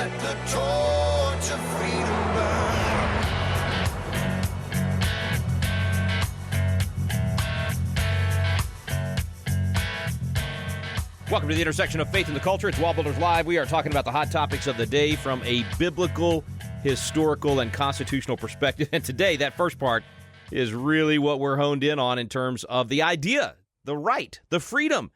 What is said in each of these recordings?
Let the torch of freedom burn. Welcome to the intersection of faith and the culture. It's WallBuilders Live. We are talking about the hot topics of the day from a biblical, historical, and constitutional perspective. And today, that first part is really what we're honed in on in terms of the idea, the right, the freedom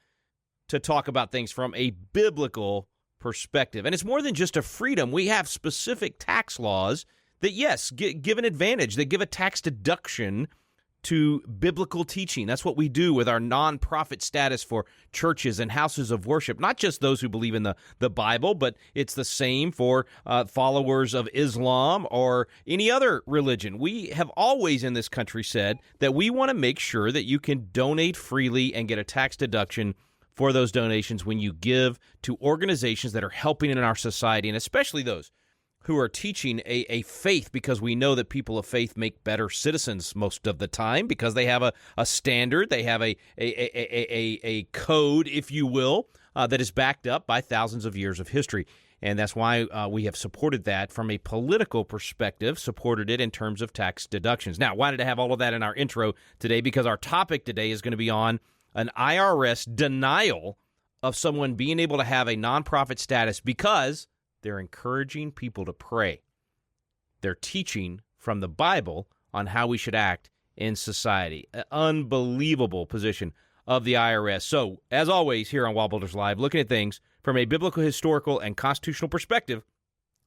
to talk about things from a biblical perspective. And it's more than just a freedom. We have specific tax laws that, yes, give an advantage. They give a tax deduction to biblical teaching. That's what we do with our nonprofit status for churches and houses of worship, not just those who believe in the Bible, but it's the same for followers of Islam or any other religion. We have always in this country said that we want to make sure that you can donate freely and get a tax deduction for those donations when you give to organizations that are helping in our society, and especially those who are teaching a faith, because we know that people of faith make better citizens most of the time because they have a standard, they have a code, if you will, that is backed up by thousands of years of history. And that's why we have supported that from a political perspective, supported it in terms of tax deductions. Now, wanted to have all of that in our intro today because our topic today is going to be on an IRS denial of someone being able to have a nonprofit status because they're encouraging people to pray. They're teaching from the Bible on how we should act in society. An unbelievable position of the IRS. So, as always, here on WallBuilders Live, looking at things from a biblical, historical, and constitutional perspective,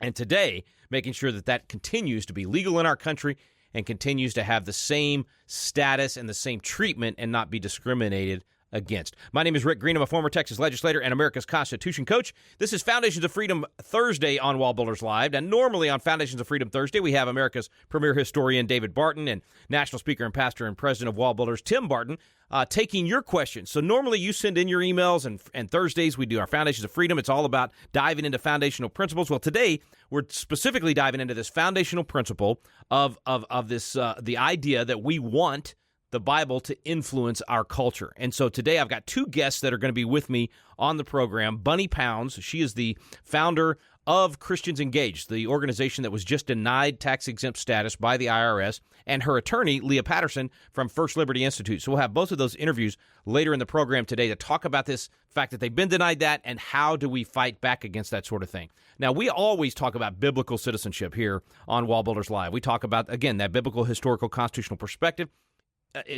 and today, making sure that that continues to be legal in our country and continues to have the same status and the same treatment and not be discriminated against. My name is Rick Green. I'm a former Texas legislator and America's Constitution coach. This is Foundations of Freedom Thursday on WallBuilders Live. And normally on Foundations of Freedom Thursday, we have America's premier historian, David Barton, and national speaker and pastor and president of WallBuilders, Tim Barton, taking your questions. So normally you send in your emails, and Thursdays we do our Foundations of Freedom. It's all about diving into foundational principles. Well, today we're specifically diving into this foundational principle of this the idea that we want the Bible to influence our culture. And so today I've got two guests that are going to be with me on the program. Bunni Pounds, she is the founder of Christians Engaged, the organization that was just denied tax-exempt status by the IRS, and her attorney, Leah Patterson, from First Liberty Institute. So we'll have both of those interviews later in the program today to talk about this fact that they've been denied that and how do we fight back against that sort of thing. Now, we always talk about biblical citizenship here on WallBuilders Live. We talk about, again, that biblical, historical, constitutional perspective,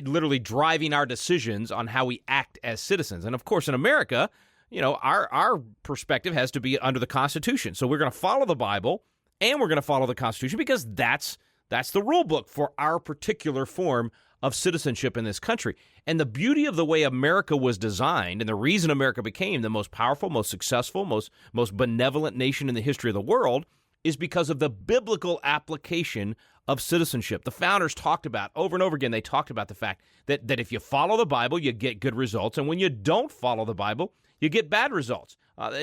literally driving our decisions on how we act as citizens. And of course, in America, you know, our perspective has to be under the Constitution. So we're going to follow the Bible and we're going to follow the Constitution because that's the rule book for our particular form of citizenship in this country. And the beauty of the way America was designed and the reason America became the most powerful, most successful, most benevolent nation in the history of the world is because of the biblical application of citizenship. The founders talked about, over and over again, they talked about the fact that if you follow the Bible, you get good results, and when you don't follow the Bible, you get bad results.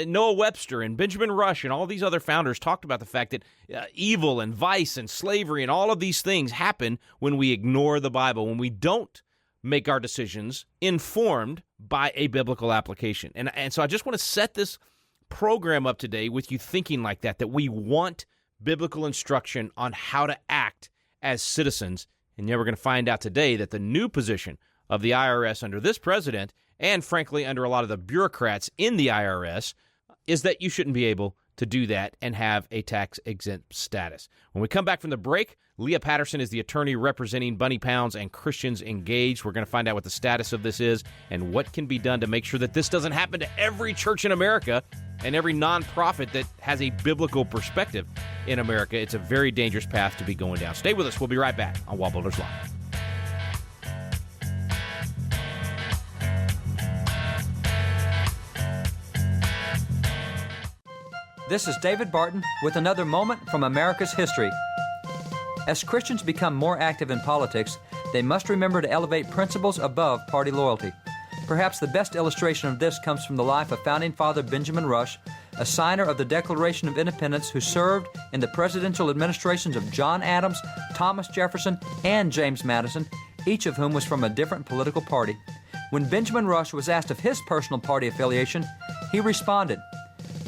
Noah Webster and Benjamin Rush and all these other founders talked about the fact that evil and vice and slavery and all of these things happen when we ignore the Bible, when we don't make our decisions informed by a biblical application. And so I just want to set this program up today with you thinking like that we want biblical instruction on how to act as citizens. And yet we're going to find out today that the new position of the IRS under this president, and frankly under a lot of the bureaucrats in the IRS, is that you shouldn't be able to do that and have a tax-exempt status. When we come back from the break, Leah Patterson is the attorney representing Bunni Pounds and Christians Engaged. We're going to find out what the status of this is and what can be done to make sure that this doesn't happen to every church in America and every nonprofit that has a biblical perspective in America. It's a very dangerous path to be going down. Stay with us. We'll be right back on WallBuilders Live. This is David Barton with another moment from America's history. As Christians become more active in politics, they must remember to elevate principles above party loyalty. Perhaps the best illustration of this comes from the life of Founding Father Benjamin Rush, a signer of the Declaration of Independence who served in the presidential administrations of John Adams, Thomas Jefferson, and James Madison, each of whom was from a different political party. When Benjamin Rush was asked of his personal party affiliation, he responded,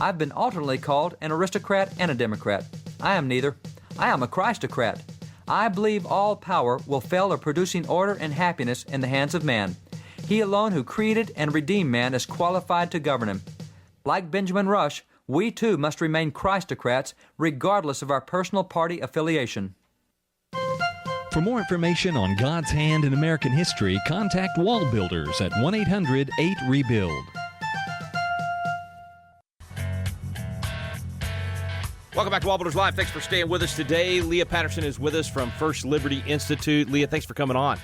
I've been alternately called an aristocrat and a Democrat. I am neither. I am a Christocrat. I believe all power will fail of producing order and happiness in the hands of man. He alone who created and redeemed man is qualified to govern him. Like Benjamin Rush, we too must remain Christocrats regardless of our personal party affiliation. For more information on God's hand in American history, contact WallBuilders at 1-800-8REBUILD. Welcome back to WallBuilders Live. Thanks for staying with us today. Leah Patterson is with us from First Liberty Institute. Leah, thanks for coming on.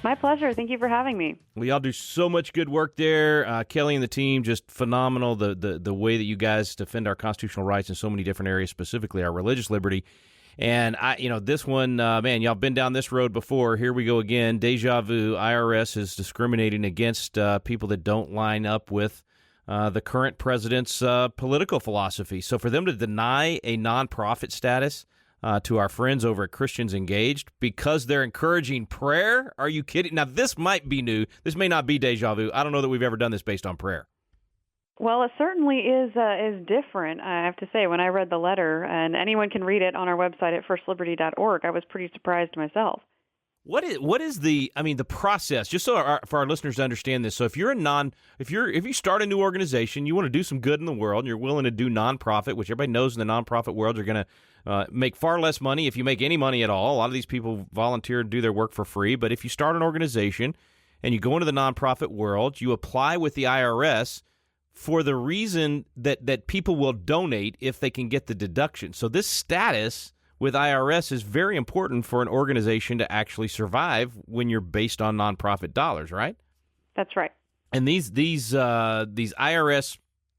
My pleasure. Thank you for having me. We all do so much good work there. Kelly and the team, just phenomenal. The way that you guys defend our constitutional rights in so many different areas, specifically our religious liberty. And this one, man, y'all been down this road before. Here we go again. Deja vu. IRS is discriminating against people that don't line up with the current president's political philosophy. So for them to deny a nonprofit status to our friends over at Christians Engaged because they're encouraging prayer? Are you kidding? Now, this might be new. This may not be deja vu. I don't know that we've ever done this based on prayer. Well, it certainly is different, I have to say. When I read the letter, and anyone can read it on our website at firstliberty.org, I was pretty surprised myself. What is the process, just so for our listeners to understand this? So if you start a new organization, you want to do some good in the world, and you're willing to do nonprofit, which everybody knows in the nonprofit world you're going to make far less money if you make any money at all. A lot of these people volunteer and do their work for free. But if you start an organization and you go into the nonprofit world, you apply with the IRS for the reason that people will donate if they can get the deduction. So this status with IRS is very important for an organization to actually survive when you're based on nonprofit dollars, right? That's right. And these IRS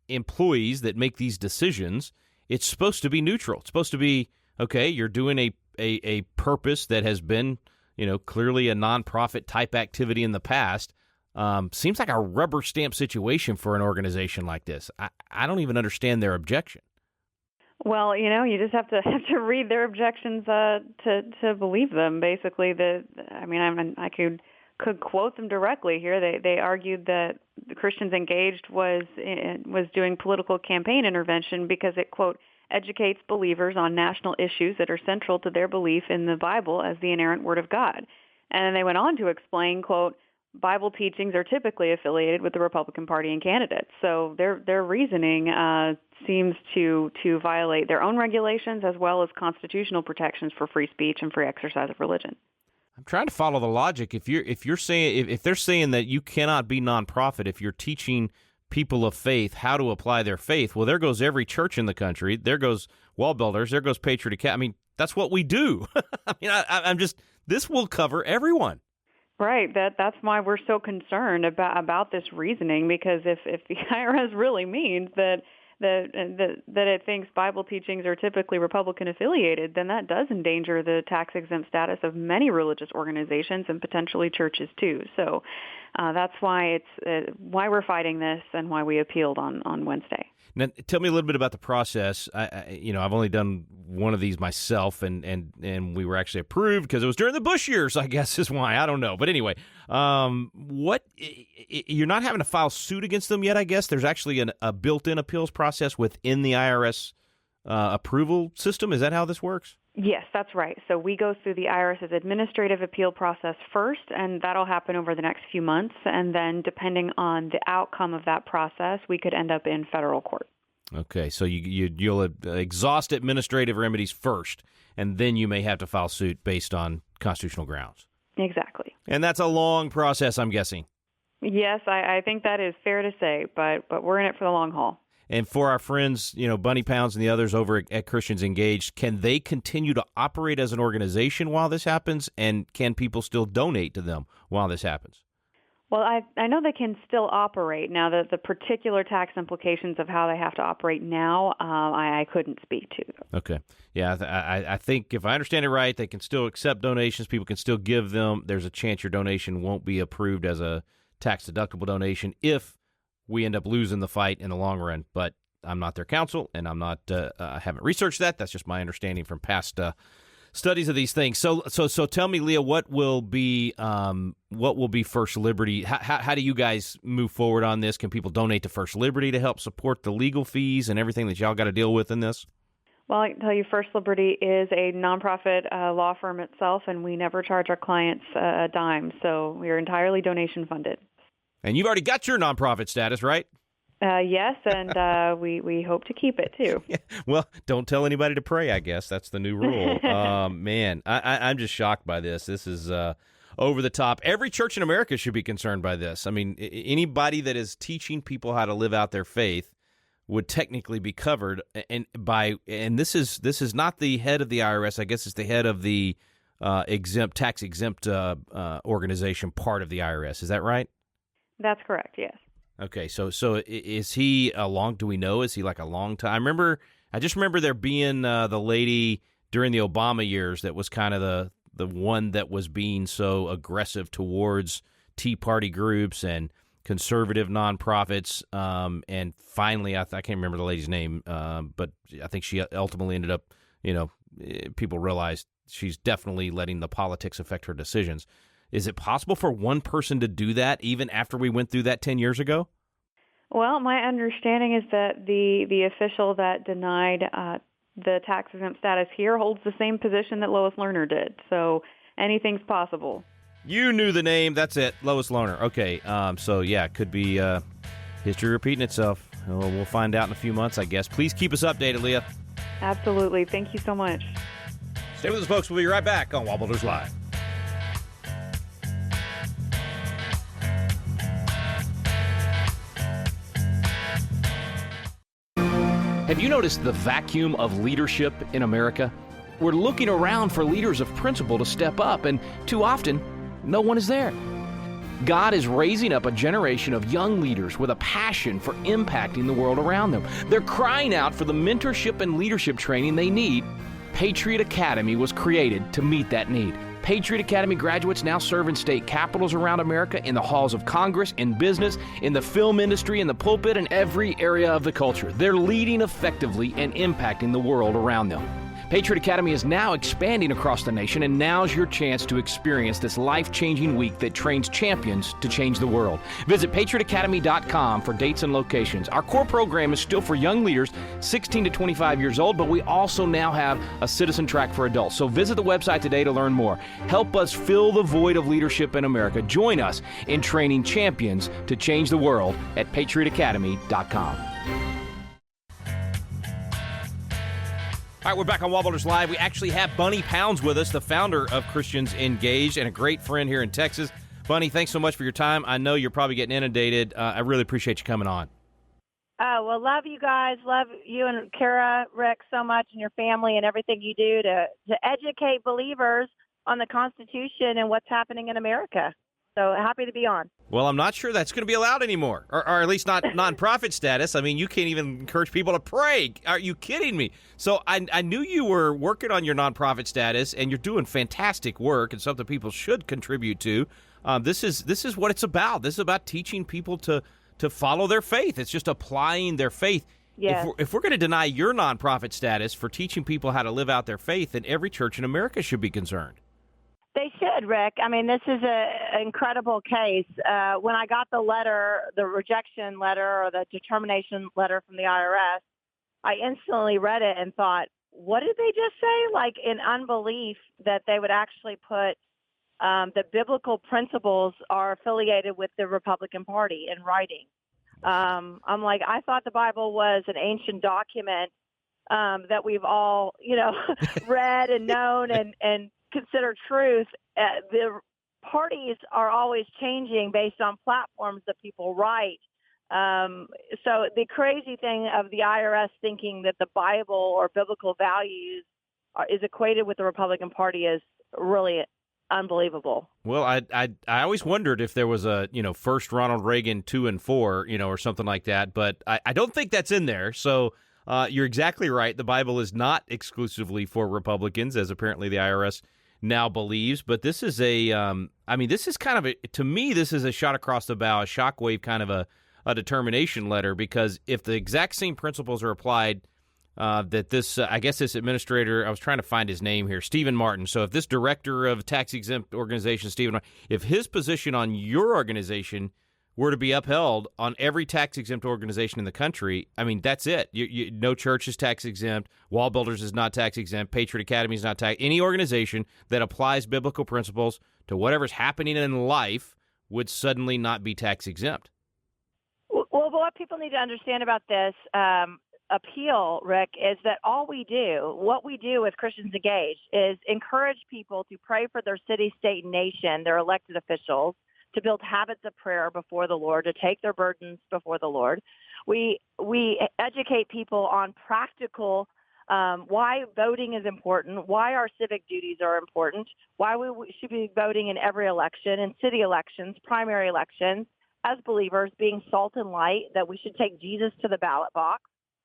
employees that make these decisions, it's supposed to be neutral. It's supposed to be, okay, you're doing a purpose that has been, clearly a nonprofit type activity in the past. Seems like a rubber stamp situation for an organization like this. I don't even understand their objection. Well, you just have to read their objections to believe them. Basically, I could quote them directly here. They argued that the Christians Engaged was doing political campaign intervention because it, quote, educates believers on national issues that are central to their belief in the Bible as the inerrant Word of God. And then they went on to explain, quote, Bible teachings are typically affiliated with the Republican Party and candidates. So their reasoning seems to violate their own regulations as well as constitutional protections for free speech and free exercise of religion. I'm trying to follow the logic. If they're saying that you cannot be nonprofit if you're teaching people of faith how to apply their faith, well, there goes every church in the country. There goes WallBuilders. There goes Patriot Academy. That's what we do. This will cover everyone. Right. That's why we're so concerned about this reasoning, because if the IRS really means that it thinks Bible teachings are typically Republican affiliated, then that does endanger the tax-exempt status of many religious organizations and potentially churches too. So that's why why we're fighting this and why we appealed on Wednesday. Now, tell me a little bit about the process. I've only done one of these myself, and we were actually approved because it was during the Bush years, I guess is why. I don't know. But anyway, you're not having to file suit against them yet, I guess. There's actually a built-in appeals process within the IRS approval system. Is that how this works? Yes, that's right. So we go through the IRS's administrative appeal process first, and that'll happen over the next few months. And then depending on the outcome of that process, we could end up in federal court. Okay, so you'll exhaust administrative remedies first, and then you may have to file suit based on constitutional grounds. Exactly. And that's a long process, I'm guessing. Yes, I think that is fair to say, but we're in it for the long haul. And for our friends, Bunny Pounds and the others over at Christians Engaged, can they continue to operate as an organization while this happens? And can people still donate to them while this happens? Well, I know they can still operate. Now, the particular tax implications of how they have to operate now, I couldn't speak to. Okay. Yeah, I think if I understand it right, they can still accept donations. People can still give them. There's a chance your donation won't be approved as a tax-deductible donation if we end up losing the fight in the long run. But I'm not their counsel, and I haven't researched that. That's just my understanding from past studies of these things. So tell me, Leah, what will be First Liberty? How do you guys move forward on this? Can people donate to First Liberty to help support the legal fees and everything that y'all got to deal with in this? Well, I can tell you First Liberty is a nonprofit law firm itself, and we never charge our clients a dime, so we are entirely donation funded. And you've already got your nonprofit status, right? Yes, and we hope to keep it, too. Yeah. Well, don't tell anybody to pray, I guess. That's the new rule. Man, I'm just shocked by this. This is over the top. Every church in America should be concerned by this. I mean, anybody that is teaching people how to live out their faith would technically be covered, and this is not the head of the IRS. I guess it's the head of the tax-exempt organization, part of the IRS. Is that right? That's correct, yes. Okay, so is he do we know, is he like a long time? I just remember there being the lady during the Obama years that was kind of the one that was being so aggressive towards Tea Party groups and conservative nonprofits, and finally, I can't remember the lady's name, but I think she ultimately ended up, people realized she's definitely letting the politics affect her decisions. Is it possible for one person to do that even after we went through that 10 years ago? Well, my understanding is that the official that denied the tax-exempt status here holds the same position that Lois Lerner did, so anything's possible. You knew the name. That's it. Lois Lerner. Okay. So, yeah, it could be history repeating itself. We'll find out in a few months, I guess. Please keep us updated, Leah. Absolutely. Thank you so much. Stay with us, folks. We'll be right back on WallBuilders Live. Have you noticed the vacuum of leadership in America? We're looking around for leaders of principle to step up, and too often, no one is there. God is raising up a generation of young leaders with a passion for impacting the world around them. They're crying out for the mentorship and leadership training they need. Patriot Academy was created to meet that need. Patriot Academy graduates now serve in state capitals around America, in the halls of Congress, in business, in the film industry, in the pulpit, and every area of the culture. They're leading effectively and impacting the world around them. Patriot Academy is now expanding across the nation, and now's your chance to experience this life-changing week that trains champions to change the world. Visit patriotacademy.com for dates and locations. Our core program is still for young leaders 16 to 25 years old, but we also now have a citizen track for adults. So visit the website today to learn more. Help us fill the void of leadership in America. Join us in training champions to change the world at patriotacademy.com. All right, we're back on WallBuilders Live. We actually have Bunni Pounds with us, the founder of Christians Engaged and a great friend here in Texas. Bunni, thanks so much for your time. I know you're probably getting inundated. I really appreciate you coming on. Oh, well, love you guys. Love you and Kara, Rick, so much, and your family and everything you do to educate believers on the Constitution and what's happening in America. So happy to be on. Well, I'm not sure that's going to be allowed anymore, or at least not nonprofit status. I mean, you can't even encourage people to pray. Are you kidding me? So I knew you were working on your nonprofit status, and you're doing fantastic work and something people should contribute to. This is what it's about. This is about teaching people to follow their faith. It's just applying their faith. Yes. If we're going to deny your nonprofit status for teaching people how to live out their faith, then every church in America should be concerned. They should, Rick. I mean, this is an incredible case. When I got the letter, the rejection letter or the determination letter from the IRS, I instantly read it and thought, what did they just say? Like, in unbelief that they would actually put the biblical principles are affiliated with the Republican Party in writing. I'm like, I thought the Bible was an ancient document that we've all, read and known and consider truth. The parties are always changing based on platforms that people write. So the crazy thing of the IRS thinking that the Bible or biblical values is equated with the Republican Party is really unbelievable. Well, I always wondered if there was a, first Ronald Reagan 2 and 4, or something like that, but I don't think that's in there. So you're exactly right. The Bible is not exclusively for Republicans, as apparently the IRS now believes, but this is this is kind of to me, this is a shot across the bow, a shockwave kind of a determination letter, because if the exact same principles are applied that this, I guess this administrator, I was trying to find his name here, Stephen Martin. So if this director of tax-exempt organization, Stephen Martin, if his position on your organization were to be upheld on every tax-exempt organization in the country, I mean, that's it. No church is tax-exempt. WallBuilders is not tax-exempt. Patriot Academy is not tax. Any organization that applies biblical principles to whatever's happening in life would suddenly not be tax-exempt. Well, what people need to understand about this appeal, Rick, is that what we do with Christians Engaged is encourage people to pray for their city, state, and nation, their elected officials, to build habits of prayer before the Lord, to take their burdens before the Lord. We educate people on practical why voting is important, why our civic duties are important, why we should be voting in every election, in city elections, primary elections, as believers, being salt and light, that we should take Jesus to the ballot box,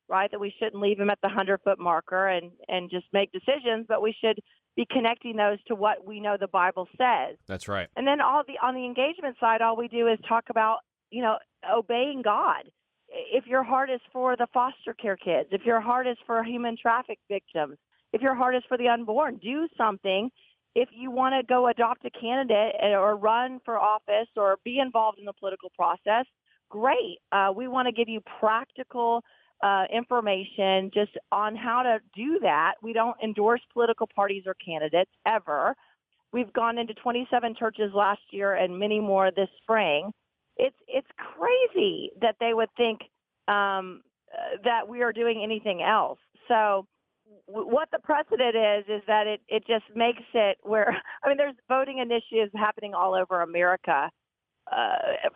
right, that we shouldn't leave him at the 100-foot marker and just make decisions, but we should be connecting those to what we know the Bible says. That's right. And then on the engagement side, all we do is talk about, obeying God. If your heart is for the foster care kids, if your heart is for human traffic victims, if your heart is for the unborn, do something. If you want to go adopt a candidate or run for office or be involved in the political process, great. We want to give you practical information just on how to do that. We don't endorse political parties or candidates ever. We've gone into 27 churches last year and many more this spring. It's crazy that they would think that we are doing anything else. So what the precedent is that it just makes it where, there's voting initiatives happening all over America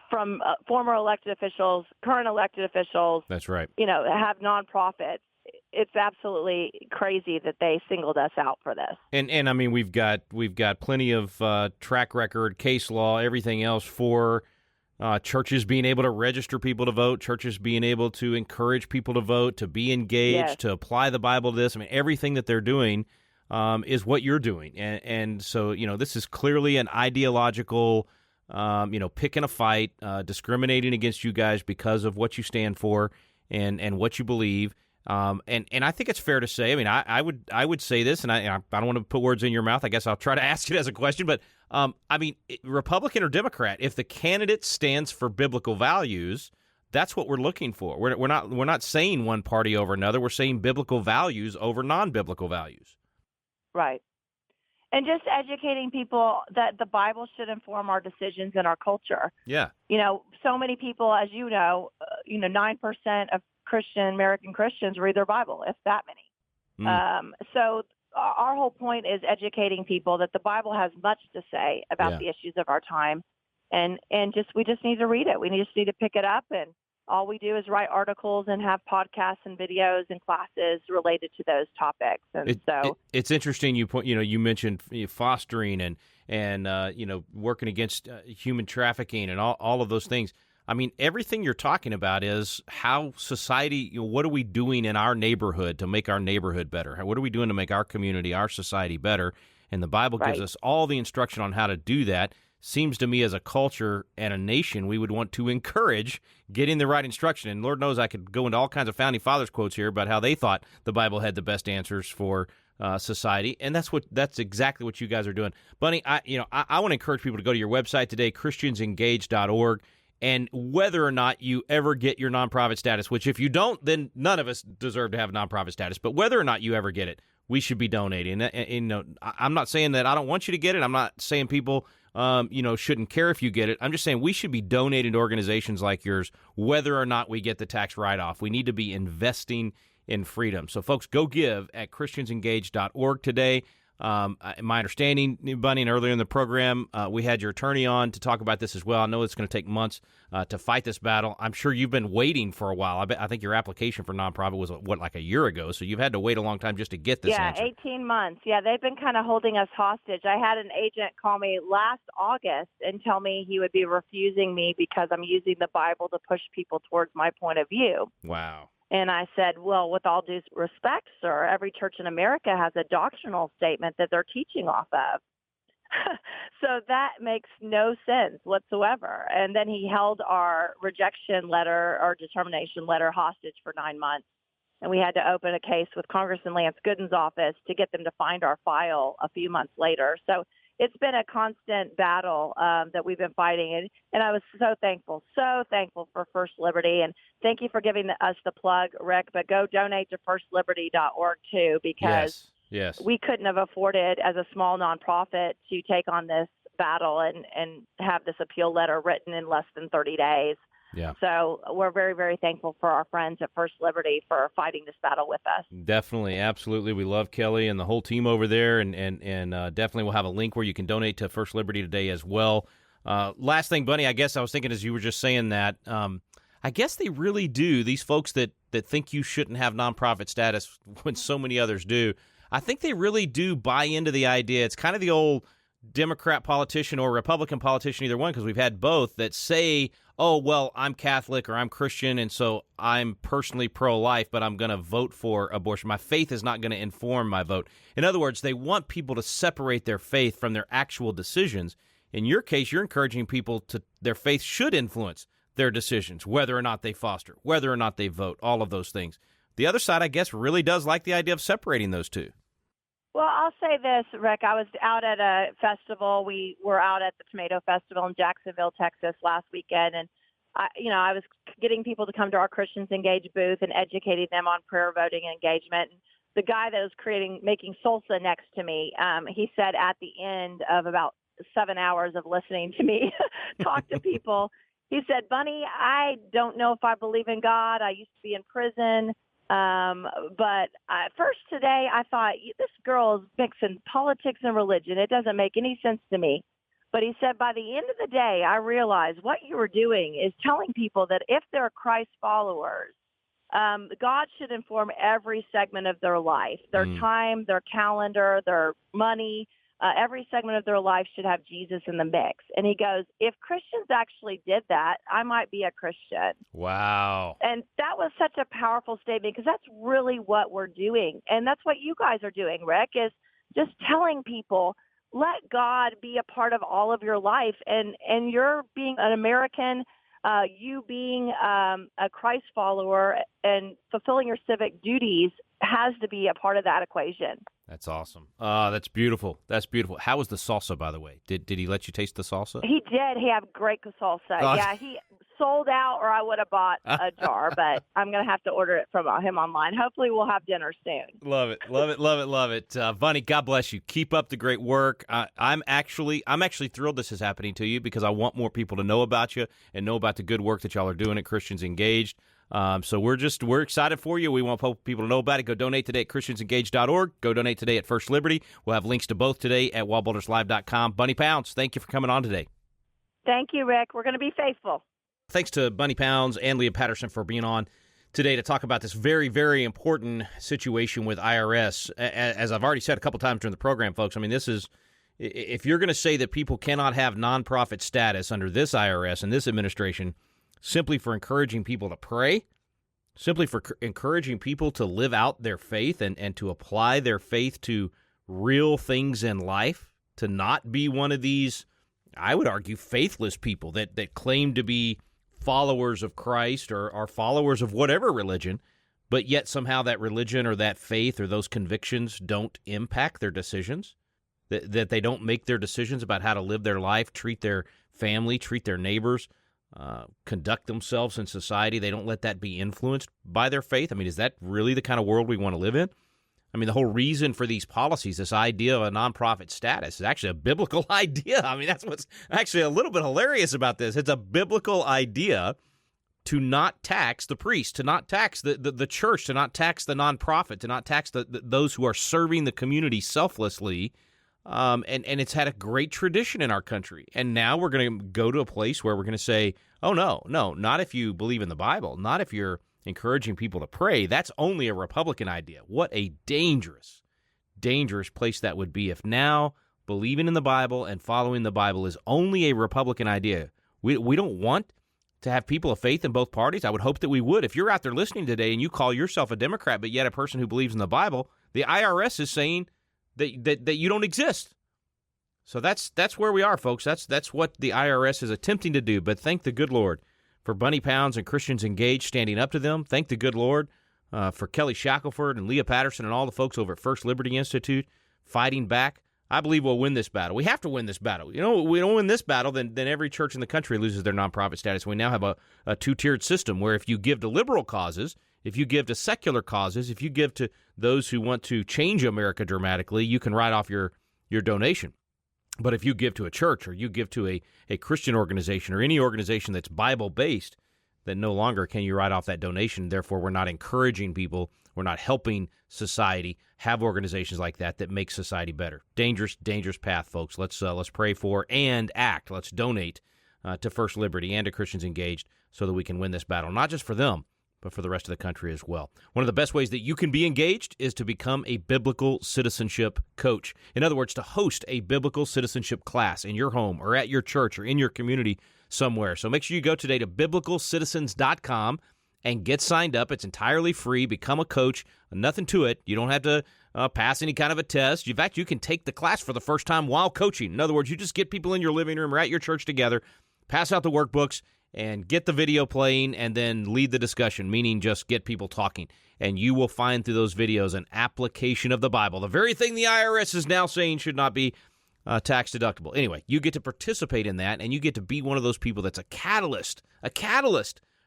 from former elected officials, current elected officials. That's right. Have nonprofits. It's absolutely crazy that they singled us out for this. And I mean, we've got plenty of track record, case law, everything else for churches being able to register people to vote, churches being able to encourage people to vote, to be engaged, Yes. to apply the Bible to this. I mean, everything that they're doing is what you're doing. And so, this is clearly an ideological, picking a fight, discriminating against you guys because of what you stand for and what you believe. And I think it's fair to say, I would say this, and I don't want to put words in your mouth. I guess I'll try to ask it as a question, but Republican or Democrat, if the candidate stands for biblical values, that's what we're looking for. We're not saying one party over another. We're saying biblical values over non-biblical values. Right. And just educating people that the Bible should inform our decisions in our culture. Yeah. So many people, as 9% of American Christians read their Bible, if that many. So our whole point is educating people that the Bible has much to say about the issues of our time, and we just need to read it. We just need to pick it up, and all we do is write articles and have podcasts and videos and classes related to those topics. And it's interesting. You mentioned fostering and working against human trafficking and all of those things. Everything you're talking about is how society, what are we doing in our neighborhood to make our neighborhood better? What are we doing to make our community, our society better? And the Bible gives us all the instruction on how to do that. Seems to me as a culture and a nation, we would want to encourage getting the right instruction. And Lord knows I could go into all kinds of Founding Fathers quotes here about how they thought the Bible had the best answers for society. And that's exactly what you guys are doing. Bunni, I want to encourage people to go to your website today, christiansengage.org. And whether or not you ever get your nonprofit status, which if you don't, then none of us deserve to have nonprofit status. But whether or not you ever get it, we should be donating. And I'm not saying that I don't want you to get it. I'm not saying people, shouldn't care if you get it. I'm just saying we should be donating to organizations like yours, whether or not we get the tax write-off. We need to be investing in freedom. So, folks, go give at christiansengage.org today. My understanding, Bunni, and earlier in the program, we had your attorney on to talk about this as well. I know it's going to take months to fight this battle. I'm sure you've been waiting for a while. I think your application for nonprofit was, like a year ago, so you've had to wait a long time just to get this answer. 18 months. Yeah, they've been kind of holding us hostage. I had an agent call me last August and tell me he would be refusing me because I'm using the Bible to push people towards my point of view. Wow. And I said, well, with all due respect, sir, every church in America has a doctrinal statement that they're teaching off of. So that makes no sense whatsoever. And then he held our rejection letter or determination letter hostage for 9 months. and we had to open a case with Congressman Lance Gooden's office to get them to find our file a few months later. So it's been a constant battle that we've been fighting, and I was so thankful for First Liberty, and thank you for giving us the plug, Rick, but go donate to firstliberty.org too, because yes. we couldn't have afforded as a small nonprofit to take on this battle and have this appeal letter written in less than 30 days. Yeah. So we're very, very thankful for our friends at First Liberty for fighting this battle with us. Definitely, absolutely. We love Kelly and the whole team over there, and definitely we'll have a link where you can donate to First Liberty today as well. Last thing, Bunny, I guess I was thinking as you were just saying that, I guess they really do, these folks that think you shouldn't have nonprofit status when so many others do, I think they really do buy into the idea. It's kind of the old Democrat politician or Republican politician, either one, because we've had both, that say, oh, well, I'm Catholic or I'm Christian, and so I'm personally pro-life, but I'm going to vote for abortion. My faith is not going to inform my vote. In other words, they want people to separate their faith from their actual decisions. In your case, you're encouraging people to their faith should influence their decisions, whether or not they foster, whether or not they vote, all of those things. The other side, I guess, really does like the idea of separating those two. Well, I'll say this, Rick. I was out at a festival. We were out at the Tomato Festival in Jacksonville, Texas last weekend, and I was getting people to come to our Christians Engage booth and educating them on prayer, voting, and engagement. And the guy that was making salsa next to me, he said at the end of about 7 hours of listening to me talk to people, he said, Bunny, I don't know if I believe in God. I used to be in prison. But first today I thought, this girl is mixing politics and religion. It doesn't make any sense to me. But he said, by the end of the day, I realized what you were doing is telling people that if they're Christ followers, God should inform every segment of their life, their time, their calendar, their money. Every segment of their life should have Jesus in the mix. And he goes, if Christians actually did that, I might be a Christian. Wow. And that was such a powerful statement, because that's really what we're doing. And that's what you guys are doing, Rick, is just telling people, let God be a part of all of your life. And you're being an American, you being a Christ follower and fulfilling your civic duties has to be a part of that equation. That's awesome. That's beautiful. That's beautiful. How was the salsa, by the way? Did he let you taste the salsa? He did. He had great salsa. God. Yeah, he sold out, or I would have bought a jar, but I'm going to have to order it from him online. Hopefully we'll have dinner soon. Love it. Love it. Love it. Love it. Bunny, God bless you. Keep up the great work. I'm actually thrilled this is happening to you, because I want more people to know about you and know about the good work that y'all are doing at Christians Engaged. So we're excited for you. We want people to know about it. Go donate today at ChristiansEngaged.org. Go donate today at First Liberty. We'll have links to both today at WallBuildersLive.com. Bunny Pounds, thank you for coming on today. Thank you, Rick. We're going to be faithful. Thanks to Bunny Pounds and Leah Patterson for being on today to talk about this very, very important situation with IRS. As I've already said a couple times during the program, folks, I mean, this is, if you're going to say that people cannot have nonprofit status under this IRS and this administration simply for encouraging people to pray, simply for encouraging people to live out their faith and to apply their faith to real things in life, to not be one of these, I would argue, faithless people that claim to be followers of Christ or are followers of whatever religion, but yet somehow that religion or that faith or those convictions don't impact their decisions, that they don't make their decisions about how to live their life, treat their family, treat their neighbors, conduct themselves in society. They don't let that be influenced by their faith. I mean, is that really the kind of world we want to live in? I mean, the whole reason for these policies, this idea of a nonprofit status, is actually a biblical idea. I mean, that's what's actually a little bit hilarious about this. It's a biblical idea to not tax the priest, to not tax the church, to not tax the nonprofit, to not tax those who are serving the community selflessly. And it's had a great tradition in our country. And now we're going to go to a place where we're going to say, oh, no, not if you believe in the Bible, not if you're encouraging people to pray. That's only a Republican idea. What a dangerous, dangerous place that would be if now believing in the Bible and following the Bible is only a Republican idea. We don't want to have people of faith in both parties. I would hope that we would. If you're out there listening today and you call yourself a Democrat, but yet a person who believes in the Bible, the IRS is saying that you don't exist. So that's where we are, folks. That's what the IRS is attempting to do. But thank the good Lord for Bunny Pounds and Christians Engaged standing up to them. Thank the good Lord for Kelly Shackelford and Leah Patterson and all the folks over at First Liberty Institute fighting back. I believe we'll win this battle. We have to win this battle. You know, we don't win this battle, then every church in the country loses their nonprofit status. We now have a two-tiered system where if you give to liberal causes, if you give to secular causes, if you give to those who want to change America dramatically, you can write off your donation. But if you give to a church or you give to a Christian organization or any organization that's Bible-based, then no longer can you write off that donation. Therefore, we're not encouraging people. We're not helping society have organizations like that make society better. Dangerous, dangerous path, folks. Let's pray for and act. Let's donate to First Liberty and to Christians Engaged so that we can win this battle, not just for them, but for the rest of the country as well. One of the best ways that you can be engaged is to become a biblical citizenship coach. In other words, to host a biblical citizenship class in your home or at your church or in your community somewhere. So make sure you go today to biblicalcitizens.com and get signed up. It's entirely free. Become a coach. Nothing to it. You don't have to pass any kind of a test. In fact, you can take the class for the first time while coaching. In other words, you just get people in your living room or at your church together, pass out the workbooks, and get the video playing, and then lead the discussion, meaning just get people talking. And you will find through those videos an application of the Bible, the very thing the IRS is now saying should not be tax deductible. Anyway, you get to participate in that, and you get to be one of those people that's a catalyst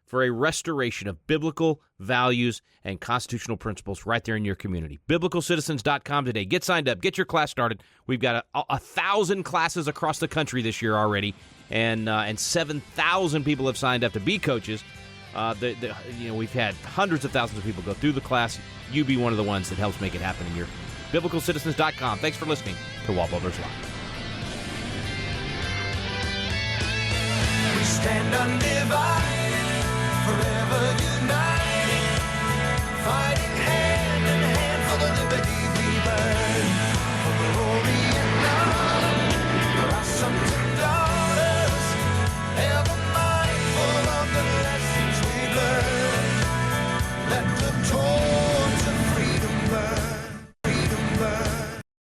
for a restoration of biblical values and constitutional principles right there in your community. Biblicalcitizens.com today. Get signed up. Get your class started. We've got 1,000 classes across the country this year already, and 7,000 people have signed up to be coaches. We've had hundreds of thousands of people go through the class. You be one of the ones that helps make it happen in your Biblicalcitizens.com. Thanks for listening to WallBuilders Live. We stand undivided, forever united.